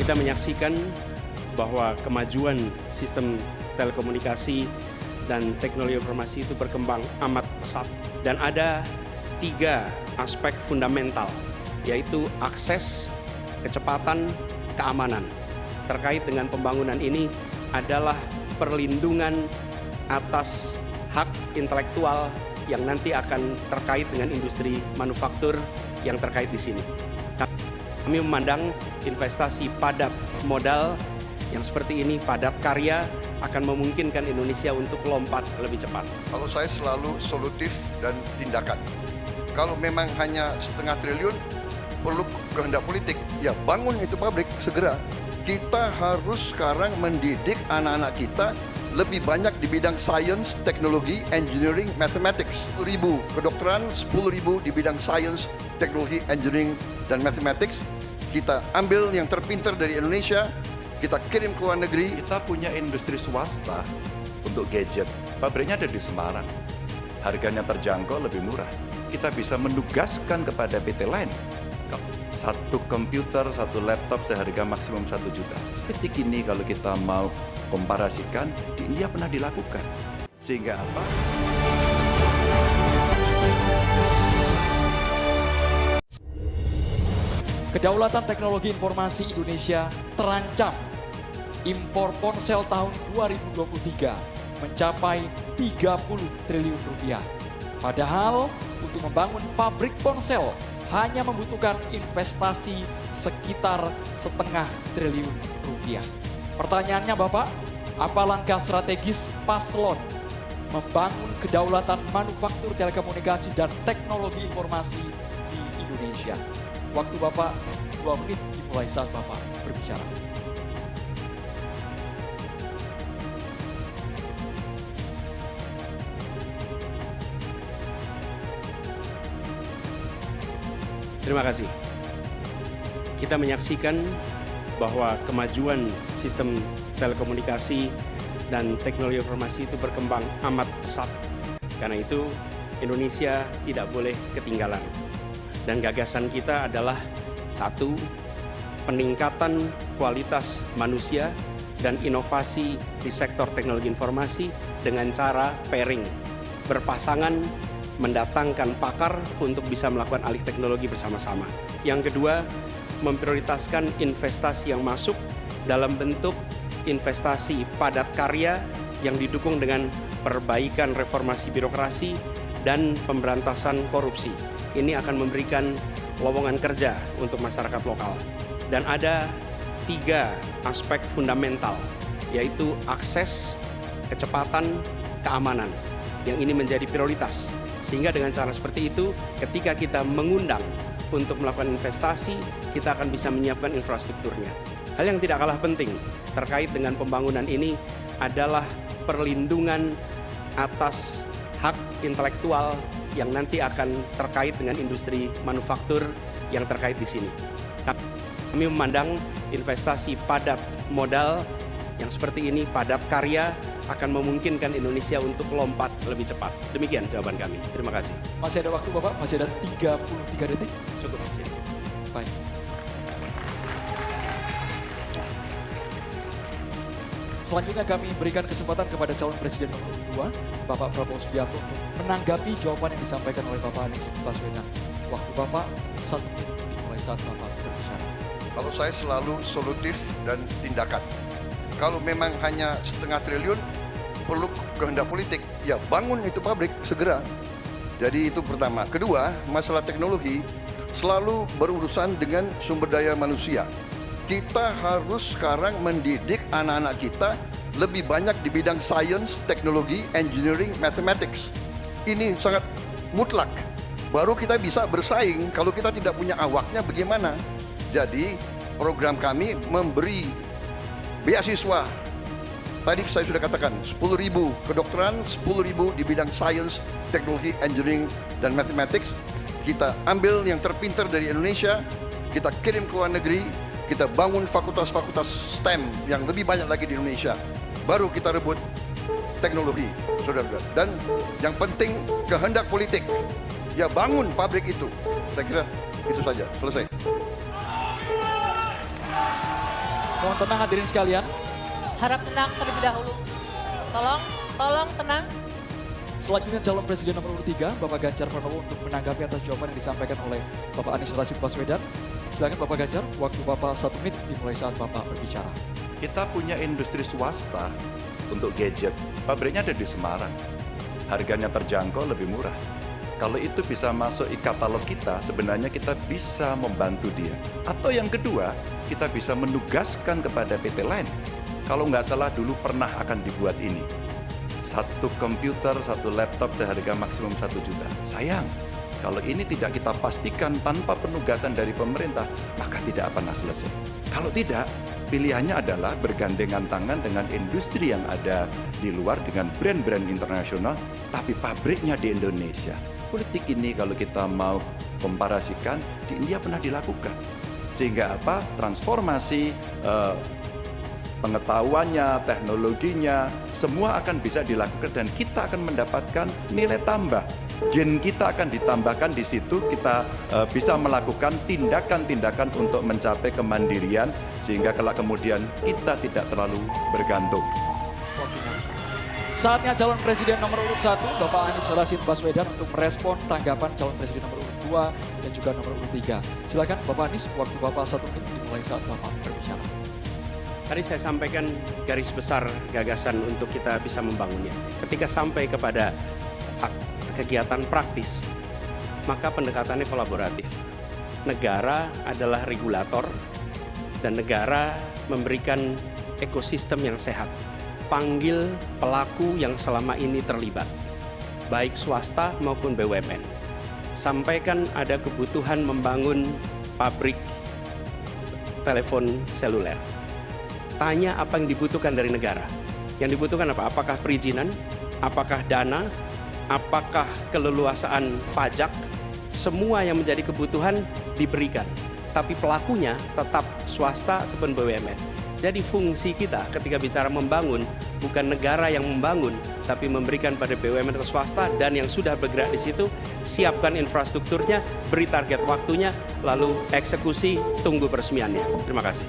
Kita menyaksikan bahwa kemajuan sistem telekomunikasi dan teknologi informasi itu berkembang amat pesat. Dan ada 3 aspek fundamental, yaitu akses, kecepatan, keamanan. Terkait dengan pembangunan ini adalah perlindungan atas hak intelektual yang nanti akan terkait dengan industri manufaktur yang terkait di sini. Kami memandang investasi padat modal yang seperti ini, padat karya, akan memungkinkan Indonesia untuk lompat lebih cepat. Kalau saya selalu solutif dan tindakan. Kalau memang hanya setengah triliun, perlu kehendak politik. Ya bangun itu pabrik segera. Kita harus sekarang mendidik anak-anak kita lebih banyak di bidang sains, teknologi, engineering, mathematics. 10.000 kedokteran, 10.000 di bidang sains, teknologi, engineering, dan mathematics. Kita ambil yang terpinter dari Indonesia, kita kirim ke luar negeri. Kita punya industri swasta untuk gadget. Pabriknya ada di Semarang. Harganya terjangkau, lebih murah. Kita bisa menugaskan kepada PT lain. Satu komputer, satu laptop seharga maksimum 1 juta. Seperti ini kalau kita mau komparasikan, di India pernah dilakukan. Sehingga apa? Kedaulatan teknologi informasi Indonesia terancam. Impor ponsel tahun 2023 mencapai 30 triliun rupiah. Padahal untuk membangun pabrik ponsel hanya membutuhkan investasi sekitar setengah triliun rupiah. Pertanyaannya Bapak, apa langkah strategis paslon membangun kedaulatan manufaktur telekomunikasi dan teknologi informasi di Indonesia? Waktu Bapak 2 menit dimulai saat Bapak berbicara. Terima kasih. Kita menyaksikan bahwa kemajuan sistem telekomunikasi dan teknologi informasi itu berkembang amat pesat. Karena itu Indonesia tidak boleh ketinggalan. Dan gagasan kita adalah 1, peningkatan kualitas manusia dan inovasi di sektor teknologi informasi dengan cara pairing, berpasangan, mendatangkan pakar untuk bisa melakukan alih teknologi bersama-sama. Yang kedua, memprioritaskan investasi yang masuk dalam bentuk investasi padat karya yang didukung dengan perbaikan reformasi birokrasi dan pemberantasan korupsi. Ini akan memberikan lowongan kerja untuk masyarakat lokal. Dan ada 3 aspek fundamental, yaitu akses, kecepatan, keamanan, yang ini menjadi prioritas. Sehingga dengan cara seperti itu, ketika kita mengundang untuk melakukan investasi, kita akan bisa menyiapkan infrastrukturnya. Hal yang tidak kalah penting terkait dengan pembangunan ini adalah perlindungan atas hak intelektual yang nanti akan terkait dengan industri manufaktur yang terkait di sini. Kami memandang investasi padat modal yang seperti ini, padat karya, akan memungkinkan Indonesia untuk lompat lebih cepat. Demikian jawaban kami. Terima kasih. Masih ada waktu Bapak? Masih ada 33 detik? Cukup di sini. Baik. Selanjutnya kami berikan kesempatan kepada calon presiden nomor 2, Bapak Prabowo Subianto, untuk menanggapi jawaban yang disampaikan oleh Bapak Anies Baswedan. Waktu Bapak 1 menit dimulai saat Bapak berbicara. Kalau saya selalu solutif dan tindakan. Kalau memang hanya setengah triliun, perlu kehendak politik. Ya bangun itu pabrik segera. Jadi itu pertama. Kedua, masalah teknologi selalu berurusan dengan sumber daya manusia. Kita harus sekarang mendidik anak-anak kita lebih banyak di bidang sains, teknologi, engineering, mathematics. Ini sangat mutlak. Baru kita bisa bersaing. Kalau kita tidak punya awaknya bagaimana? Jadi program kami memberi beasiswa. Tadi saya sudah katakan 10.000 kedokteran, 10.000 di bidang sains, teknologi, engineering, dan mathematics. Kita ambil yang terpinter dari Indonesia, kita kirim ke luar negeri, kita bangun fakultas-fakultas STEM yang lebih banyak lagi di Indonesia. Baru kita rebut teknologi, saudara-saudara. Dan yang penting kehendak politik. Ya bangun pabrik itu. Saya kira itu saja, selesai. Mohon tenang hadirin sekalian. Harap tenang terlebih dahulu. Tolong tenang. Selanjutnya calon presiden nomor urut 3, Bapak Ganjar Pranowo untuk menanggapi atas jawaban yang disampaikan oleh Bapak Anies Rashid Baswedan. Silakan Bapak Ganjar, waktu Bapak 1 menit dimulai saat Bapak berbicara. Kita punya industri swasta untuk gadget. Pabriknya ada di Semarang. Harganya terjangkau, lebih murah. Kalau itu bisa masuk e-katalog kita, sebenarnya kita bisa membantu dia. Atau yang kedua, kita bisa menugaskan kepada PT lain. Kalau nggak salah dulu pernah akan dibuat ini. Satu komputer, satu laptop seharga maksimum 1 juta. Sayang, kalau ini tidak kita pastikan tanpa penugasan dari pemerintah, maka tidak pernah selesai. Kalau tidak, pilihannya adalah bergandengan tangan dengan industri yang ada di luar dengan brand-brand internasional, tapi pabriknya di Indonesia. Politik ini kalau kita mau komparasikan, di India pernah dilakukan. Sehingga apa? Transformasi pengetahuannya, teknologinya, semua akan bisa dilakukan dan kita akan mendapatkan nilai tambah. Gen kita akan ditambahkan di situ, kita bisa melakukan tindakan-tindakan untuk mencapai kemandirian sehingga kelak kemudian kita tidak terlalu bergantung. Saatnya calon presiden nomor urut 1, Bapak Anies Rashid Baswedan untuk merespon tanggapan calon presiden nomor urut 2 dan juga nomor urut 3. Silakan Bapak Anies, waktu Bapak 1 menit dimulai saat Bapak berbicara. Tadi saya sampaikan garis besar gagasan untuk kita bisa membangunnya. Ketika sampai kepada kegiatan praktis, maka pendekatannya kolaboratif. Negara adalah regulator dan negara memberikan ekosistem yang sehat. Panggil pelaku yang selama ini terlibat, baik swasta maupun BUMN. Sampaikan ada kebutuhan membangun pabrik telepon seluler. Tanya apa yang dibutuhkan dari negara. Yang dibutuhkan apa? Apakah perizinan? Apakah dana? Apakah keleluasaan pajak? Semua yang menjadi kebutuhan diberikan. Tapi pelakunya tetap swasta ataupun BUMN. Jadi fungsi kita ketika bicara membangun, bukan negara yang membangun, tapi memberikan pada BUMN atau swasta dan yang sudah bergerak di situ, siapkan infrastrukturnya, beri target waktunya, lalu eksekusi, tunggu peresmiannya. Terima kasih.